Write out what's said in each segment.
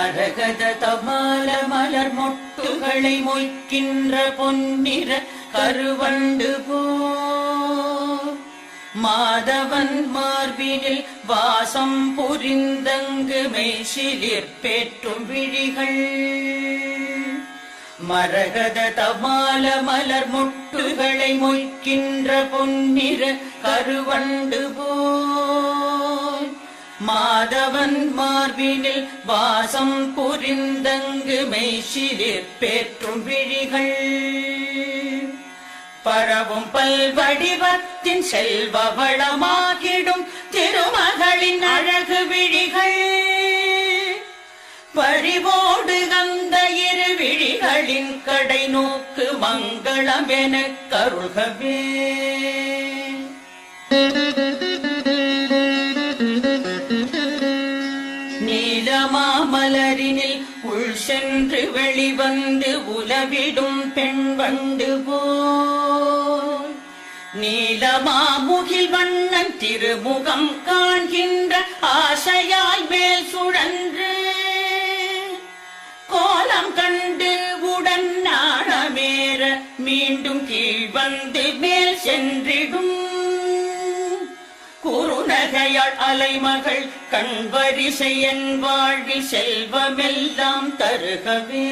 மரகத தமால மலர் மொட்டுகளை மொய்க்கின்ற பொன்னிற கருவண்டு போ மாதவன் மார்பினில் வாசம் புரிந்தங்கு மெய்சிலிர் பேற்றும் விழிகள் மரகத தமால மலர் மொட்டுகளை மொய்க்கின்ற பொன்னிற கருவண்டு போல் மாதவன் மார்பினில் வாசம் புரிந்தங்கு மெய்சிலிர் பேற்றும் விழிகள் பரவும் பல்வடிவத்தின் செல்வ வளமாகிடும் திருமகளின் அழகு விழிகள் பறிவோடு அந்த இரு விழிகளின் கடை நோக்கு மங்களம் எனக் கருள்கவே நீலமாமலரினில் உள் சென்று வெளிவந்து உலவிடும் பெண் வண்டு போல் நீலமாமுகில் வண்ணன் திருமுகம் காண்கின்ற ஆசையாய் மேல் சுழன்று கோலம் கண்டு உடன் நாணமேற மீண்டும் கீழ் வந்து மேல் சென்றிடும் குறுநகையாள் அலைமகள் கண்வரிசை என் வாழ்வில் செல்வமெல்லாம் தருகவே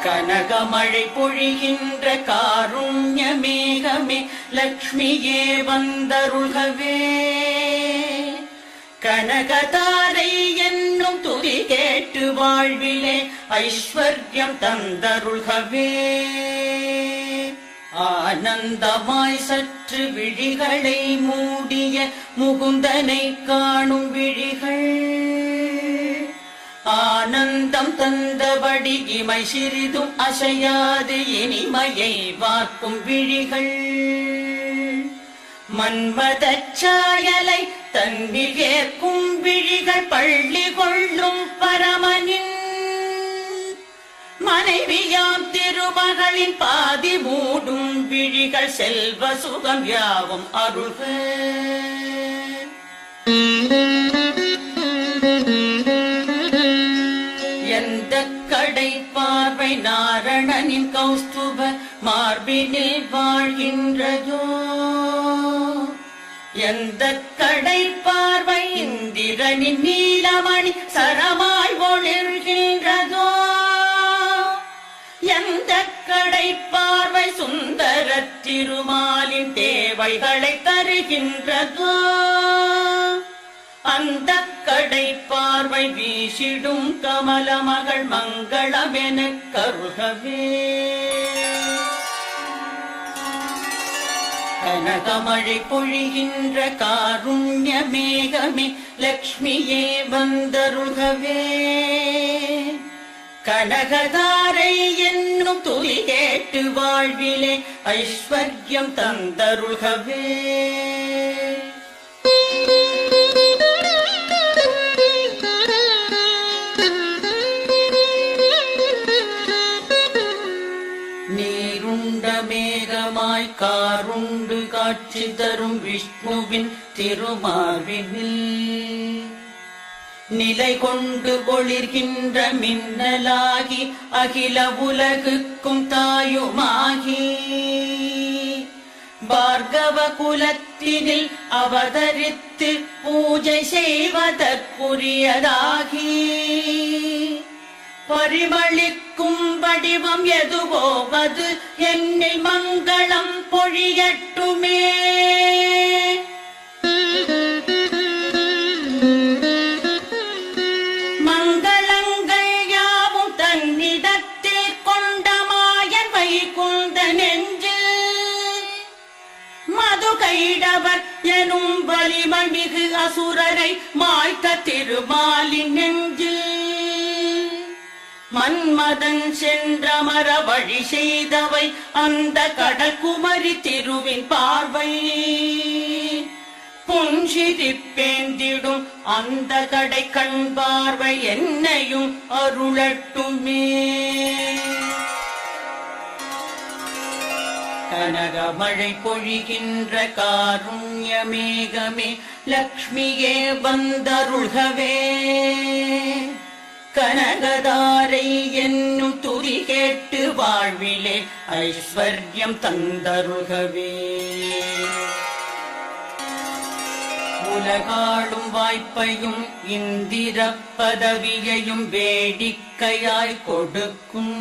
கனகமழை பொழிகின்ற காருண்ய மேகமே லக்ஷ்மியே வந்தருள்கவே கனகதாரை என்னும் துதி கேட்டு வாழ்விலே ஐஸ்வர்யம் தந்தருள்கவே ஆனந்தமாய் சற்று விழிகளை மூடிய முகுந்தனை காணும் விழிகள் ஆனந்தம் தந்தபடி இமை சிறிதும் அசையாது இனிமையை வார்க்கும் விழிகள் மன்மதச் சாயலை தன்னில் ஏற்கும் விழிகள் பள்ளி கொள்ளும் பரமனின் மனைவியாம் திருமகளின் பாதி மூடும் விழிகள் செல்வ சுகம் யாவும் அருள்க எந்த கடை பார்வை நாரணனின் கௌஸ்துப மார்பினில் வாழ்கின்றதோ எந்த கடை பார்வை இந்திரனின் நீலமணி சரமாய் ஒளிர்கின்றதோ எந்த கடை பார்வை சுந்தர திருமாலின் தேவைகளை தருகின்றதோ அந்த கடை பார்வை வீசிடும் கமல மகள் மங்களம் எனக் கருள்கவே கனகமழை பொழிகின்ற காருண்ய மேகமே லக்ஷ்மியே வந்தருள்கவே கனகதாரை என்னும் துதி கேட்டு வாழ்விலே ஐஸ்வர்யம் தந்தருள்கவே நீருண்ட மேகமாய் காருண்டு காட்சி தரும் விஷ்ணுவின் திருமார்பினில் நிலை கொண்டு ஒளிர்கின்ற மின்னலாகி அகில உலகுக்கும் தாயுமாகி பார்கவ குலத்தினில் அவதரித்து பூஜை செய்வதற்குரியதாகி பரிமளிக்கும் வடிவம் எதுவோ அது என்னில் மங்களம் பொழியட்டுமே மங்களங்கள் யாவும் தன்னிடத்தில் கொண்ட மாயன் வைகுந்த நெஞ்சு மது கைடவர் எனும் வலிமை மிகு அசுரரை மாய்த்த திருமாலின் நெஞ்சு மன்மதன் சென்றமர வழி செய்தவை அந்த கடற்குமரி திருவின் பார்வை புஞ்சிரிப்பேந்திடும் அந்த கடை கண் பார்வை என்னையும் அருளட்டுமே கனகமழை பொழிகின்ற காருண்ய மேகமே லக்ஷ்மியே வந்தருள்கவே. கனகதாரை என்னும் துதி கேட்டு வாழ்விலே ஐஸ்வர்யம் தந்தருள்கவே. உலகாளும் வாய்ப்பையும் இந்திர பதவியையும் வேடிக்கையாய் கொடுக்கும்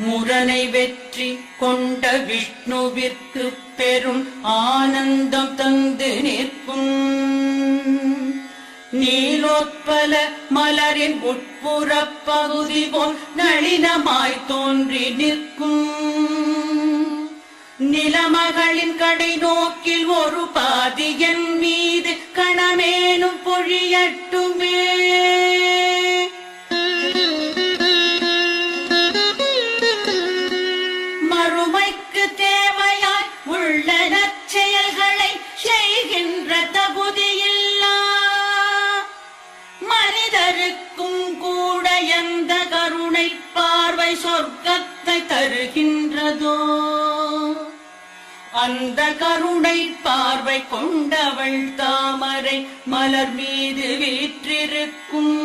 முரனை வெற்றி கொண்ட விஷ்ணுவிற்கு பெரும் ஆனந்தம் தந்து நிற்கும் நீலோத்பல மலரின் உட்புற பகுதி போல் நளினமாய் தோன்றி நிற்கும் நிலமகளின் கடை நோக்கில் ஒரு பாதியன் மீது கணமேனும் பொழியட்டுமே. மறுமைக்கு தேவையாய் உள்ள நற்செயல்களை செய்கின்ற தகுதியில்லா மனிதருக்கும் கூட எந்த கருணை பார்வை சொர்க்கத்தை தருகின்றதோ அந்த கருணை பார்வை கொண்டவள் தாமரை மலர் மீது வீற்றிருக்கும்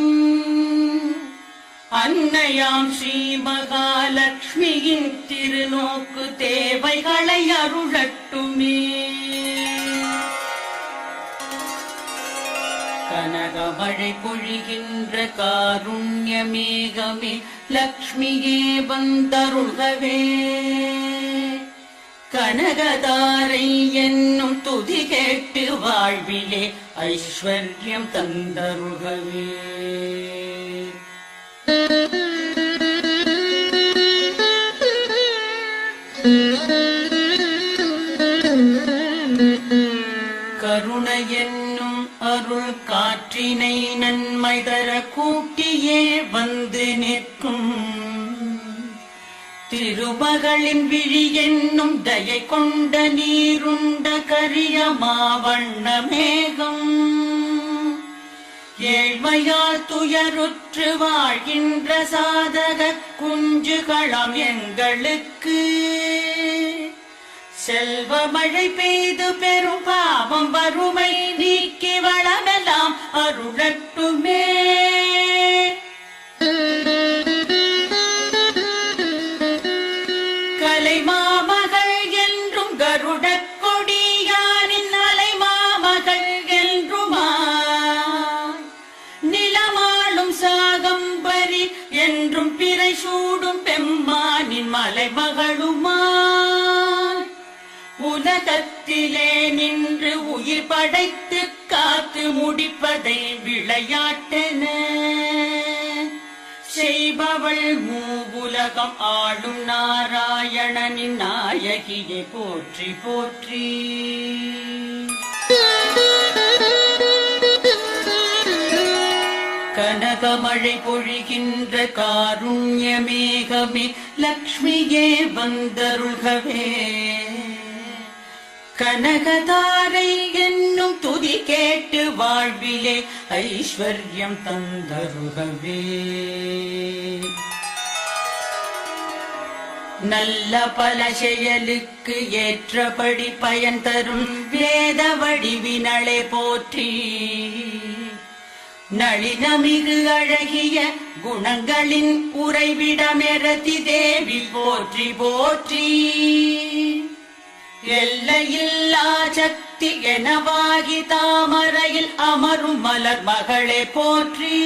அன்னையாம் ஸ்ரீ மகாலட்சுமியின் திருநோக்கு தேவைகளை அருளட்டுமே. கனகமழை பொழிகின்ற காருண்ய மேகமே லக்ஷ்மியே வந்தருள்கவே. கனகதாரை என்னும் துதி கேட்டு வாழ்விலே ஐஸ்வர்யம் தந்தருள்கவே. கருணை என்னும் அருள் காற்றினை நன்மை தர கூட்டியே வந்து நிற்கும் திருமகளின் விழி என்னும் தயை கொண்ட நீருண்ட கரிய மாவண்ண மேகம் ஏழ்மையால் துயருற்று வாழ்கின்ற சாதக குஞ்சுகளம் எங்களுக்கு செல்வ மழை பெய்து பெரும் பாவம் வறுமை நீக்கி வளமெல்லாம் அருளட்டுமே. மாமகள் என்றும் கருட கொடியானின் அலை மாமகள் என்றுமா நிலமாளும் சாகம்பரி என்றும் பிறை சூடும் பெம்மானின் மலைமகளுமா உலகத்திலே நின்று உயிர் படைத்து காத்து முடிப்பதை விளையாட்டென செய்பவள் மூவுலகம் ஆளும் நாராயணனின் நாயகியை போற்றி போற்றி. கனகமழை பொழிகின்ற காருண்ய மேகமே லக்ஷ்மியே வந்தருள்கவே. கனகதாரை என்னும் துதி கேட்டு வாழ்விலே ஐஸ்வர்யம் தந்தருகவே. நல்ல பல செயலுக்கு ஏற்றபடி பயன் தரும் வேத வடிவினளே போற்றி. நளினமிகு அழகிய குணங்களின் உறைவிடமெரதி தேவி போற்றி போற்றி. எல்லையில்லா சக்தி எனவாகி தாமரையில் அமரும் மலர் மகளே போற்றி.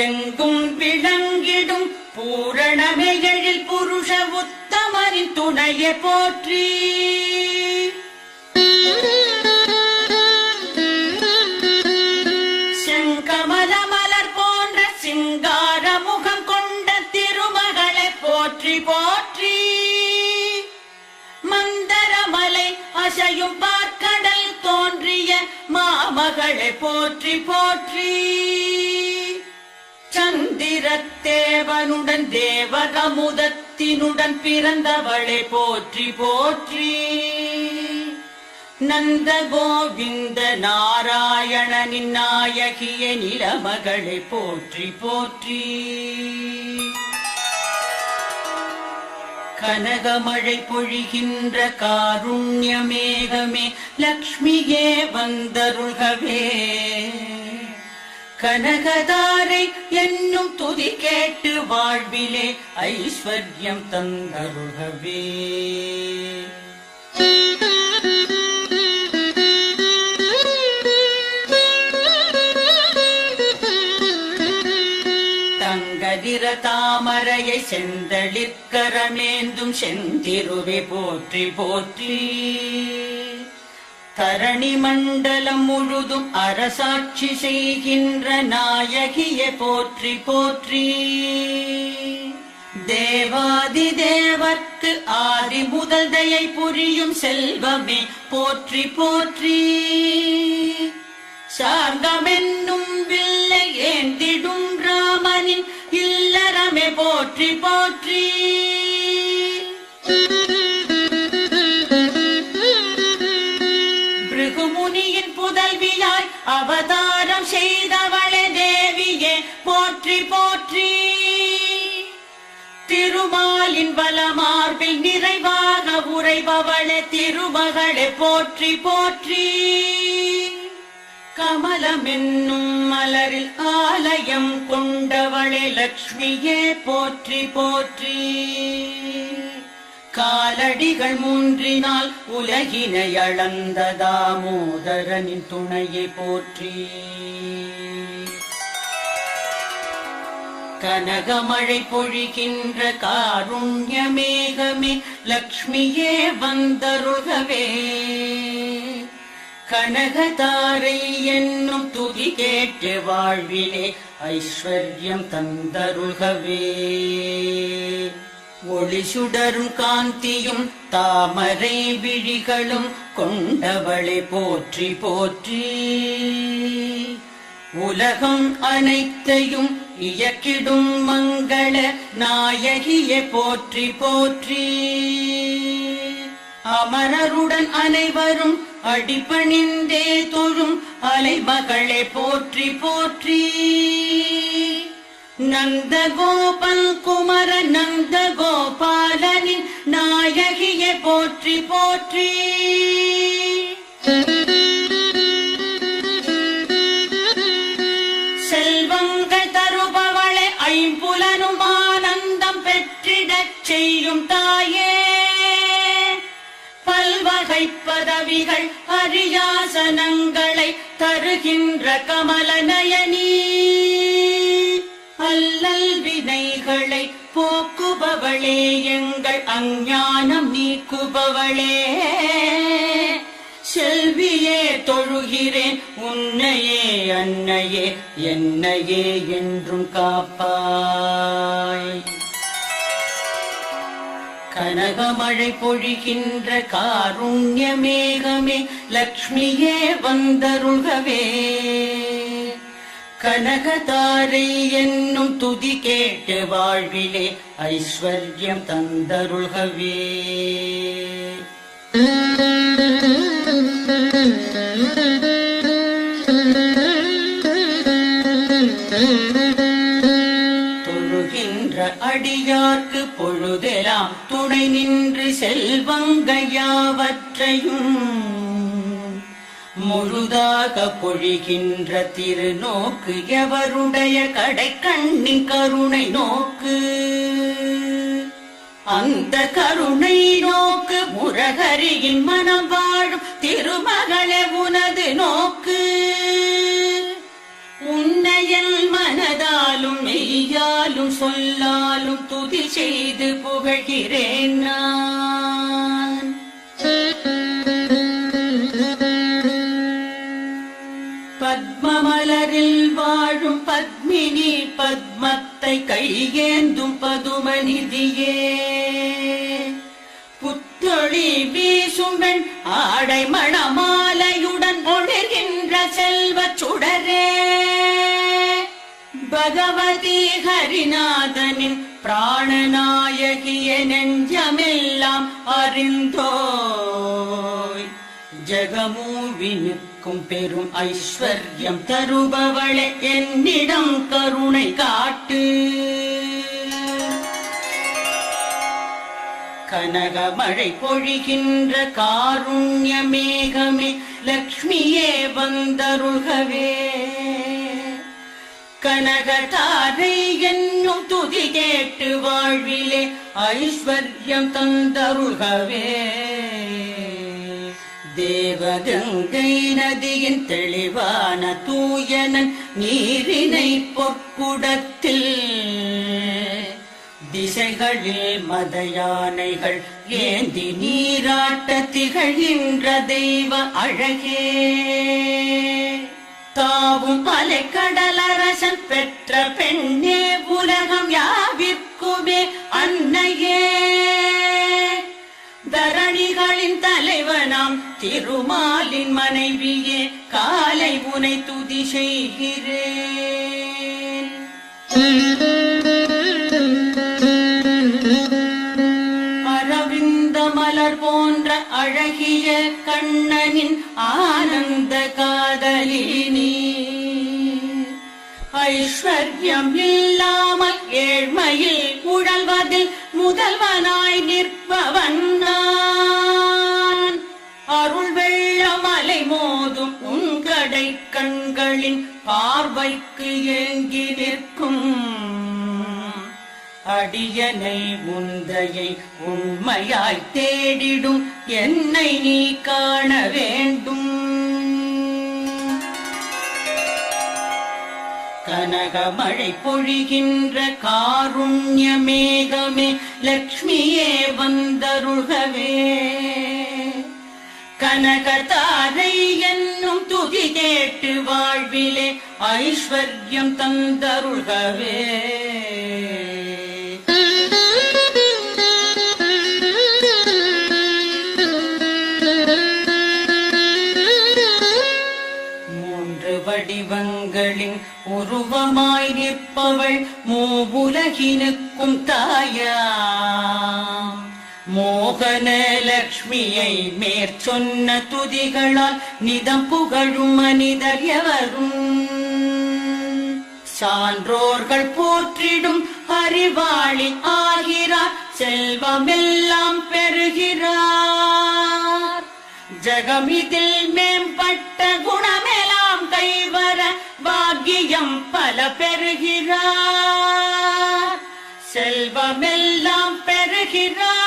எங்கும் விளங்கிடும் பூரணமைகளில் புருஷ உத்தமரின் துணையை போற்றி. செங்கமல மலர் போன்ற சிங்கார முகம் கொண்ட திருமகளை போற்றி போற்றி. மந்தரமலை அசையும் பார்க்கடல் தோன்றிய மாமகளை போற்றி போற்றி. சந்திரத்தேவனுடன் தேவகமுதத்தினுடன் பிறந்தவளை போற்றி போற்றி. நந்த கோவிந்த நாராயணனின் நாயகிய நிலமகளை போற்றி போற்றி. கனகமழை பொழிகின்ற காருண்ய மேகமே லக்ஷ்மியே வந்தருள்கவே. கனகதாரை என்னும் துதி கேட்டு வாழ்விலே ஐஸ்வர்யம் தந்தருள்கவே. தங்கதிர தாமரையை செந்தளிர்கரமேந்தும் செந்திருவே போற்றி போற்றி. தரணி மண்டலம் முழுதும் அரசாட்சி செய்கின்ற நாயகியே போற்றி போற்றி. தேவாதி தேவர்க்கு ஆதி முதல் தயை புரியும் செல்வமே போற்றி போற்றி. சார்கமென்னும் வில்லை ஏந்திடும் ராமனின் இல்லறமே போற்றி போற்றி. பிருகுமுனியின் புதல்வியாய் அவதாரம் செய்தவளே தேவியே போற்றி போற்றி. திருமாலின் வலமார்பில் நிறைவாக உறைபவளே திருமகளே போற்றி போற்றி. கமலமென்னும் மலரில் ஆலயம் கொண்டவளே லக்ஷ்மியே போற்றி போற்றி. காலடிகள் மூன்றினால் உலகினை அளந்த தாமோதரனின் துணையை போற்றி. கனகமழை பொழிகின்ற காருண்ய மேகமே லக்ஷ்மியே வந்தருள்கவே. கனகதாரை என்னும் துதி கேட்டு வாழ்விலே ஐஸ்வர்யம் தந்தருள்கவே. ஒளி சுடரும் காந்தியும் தாமரை விழிகளும் கொண்டவளை போற்றி போற்றி. உலகம் அனைத்தையும் இயக்கிடும் மங்கள நாயகியே போற்றி போற்றி. அமரருடன் அனைவரும் அடிபணிந்தே தொழும் அலைமகளே போற்றி போற்றி. நந்தகோபன் குமர நந்த கோபாலனின் நாயகியே போற்றி போற்றி. செல்வங்கள் தருபவளே ஐம்புலனும் ஆனந்தம் பெற்றிடச் செய்யும் தாயே. பல்வகை பதவிகள் அரியாசனங்களை தருகின்ற கமல நயனி. அல்லல் வினைகளை போக்குபவளே எங்கள் அஞ்ஞானம் நீக்குபவளே. செல்வியே தொழுகிறேன் உன்னையே அன்னையே என்னையே என்றும் காப்பாய். கனகமழை பொழிகின்ற காருண்ய மேகமே லக்ஷ்மியே வந்தருள்கவே. கனகதாரை என்னும் துதி கேட்டு வாழ்விலே ஐஸ்வர்யம் தந்தருள்கவே. தொழுகின்ற அடியார்க்கு பொழுதெல்லாம் துணை நின்று செல்வங்கள் யாவற்றையும் முழுதாக பொழிகின்ற திருநோக்கு எவருடைய கடை கண்ணின் கருணை நோக்கு. அந்த கருணை நோக்கு முரகரியின் மனம் வாழும் திருமகளே உனது நோக்கு. உன்னையல் மனதாலும் மெய்யாலும் சொல்லாலும் துதி செய்து புகழ்கிறேன் நான். பத்மமலரில் வாழும் பத்மினி பத்மத்தை கையேந்தும் பதுமநிதியே. புத்தொழி வீசும் பெண் ஆடை மணமாலையுடன் ஒளிர்கின்ற செல்வச் சுடரே. பகவதி ஹரிநாதனின் பிராணநாயகிய நெஞ்சமெல்லாம் அறிந்தோய். ஜகமூவினுக்கும் பெரும் ஐஸ்வர்யம் தருபவளே என்னிடம் கருணை காட்டு. கனகமழை பொழிகின்ற காருண்ய மேகமே லக்ஷ்மியே வந்தருள்கவே. கனகதாரை என்னும் துதி கேட்டு வாழ்விலே ஐஸ்வர்யம் தந்தருள்கவே. தேவகங்கை நதியின் தெளிவான தூயனன் நீரினை பொற்குடத்தில் திசைகளில் மத யானைகள் ஏந்தி நீராட்ட திகழ்கின்ற தெய்வ அழகே. தாவும் அலைக்கடலரசன் பெற்ற பெண்ணே உலகம் யாவிற்குமே அன்னையே. தரணிகளின் தலைவனாம் திருமாலின் மனைவியே காலை உனை துதி செய்கிறேன். அரவிந்த மலர் போன்ற அழகிய கண்ணனின் ஆனந்த காதலினி. ஐஸ்வர்யம் இல்லாமல் ஏழ்மையில் உழல்வதில் முதல்வனாய் நிற்பவன் நான். அருள் வெள்ளம் அலை மோதும் உங்கடை கண்களின் பார்வைக்கு ஏங்கி நிற்கும் அடியனை உந்தையை உண்மையாய் தேடிடும் என்னை நீ காண வேண்டும். கனகமழை பொழிகின்ற காருண்ய மேகமே லக்ஷ்மியே வந்தருள்கவே. கனகதாரை என்னும் துதி கேட்டு வாழ்விலே ஐஸ்வர்யம் தந்தருள்கவே. வடிவங்களின் உருவமாய் நிற்பவள் மூவுலகினுக்கும் தாயா. மோகன லக்ஷ்மியை மேற்சொன்ன துதிகளால் நிதம் புகழும் மனிதர் எவரும். சான்றோர்கள் போற்றிடும் அறிவாளி ஆகிறார், செல்வமெல்லாம் பெறுகிறார். ஜகமிதில் மேம்பட்ட குணமெல்லாம் கைவர பாக்கியம் பல பெறுகிறார். செல்வமெல்லாம் பெறுகிறார்.